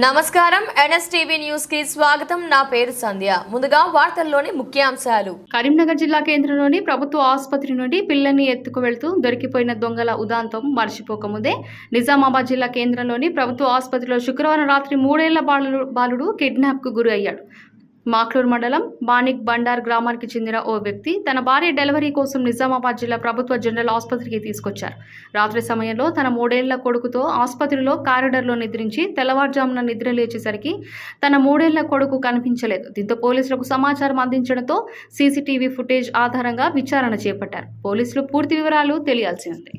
నమస్కారం NSTV news కి స్వాగతం. నా పేరు సంధ్య. ముందుగా వార్తల్లోని ముఖ్యాంశాలు. కరీంనగర్ జిల్లా కేంద్రంలోని ప్రభుత్వ ఆసుపత్రి నుండి పిల్లల్ని ఎత్తుకు వెళ్తూ దొరికిపోయిన దొంగల ఉదాంతం మర్చిపోకముందే నిజామాబాద్ జిల్లా కేంద్రంలోని ప్రభుత్వ ఆసుపత్రిలో శుక్రవారం రాత్రి 3 ఏళ్ల బాలుడు కిడ్నాప్ కు గురి అయ్యాడు. మాక్లూర్ మండలం బానిక్ బండార్ గ్రామానికి చెందిన ఓ వ్యక్తి తన భార్య డెలివరీ కోసం నిజామాబాద్ జిల్లా ప్రభుత్వ జనరల్ ఆసుపత్రికి తీసుకొచ్చారు. రాత్రి సమయంలో తన 3 ఏళ్ల కొడుకుతో ఆసుపత్రిలో కారిడార్లో నిద్రించి తెల్లవారుజామున నిద్ర లేచేసరికి తన 3 ఏళ్ల కొడుకు కనిపించలేదు. దీంతో పోలీసులకు సమాచారం అందించడంతో సీసీటీవీ ఫుటేజ్ ఆధారంగా విచారణ చేపట్టారు. పోలీసులు పూర్తి వివరాలు తెలియాల్సి ఉంది.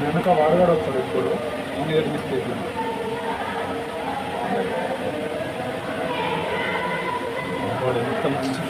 వెనక వాడగాడు వస్తాడు ఇప్పుడు మిస్టేక్ వాడు ఎంత మంచి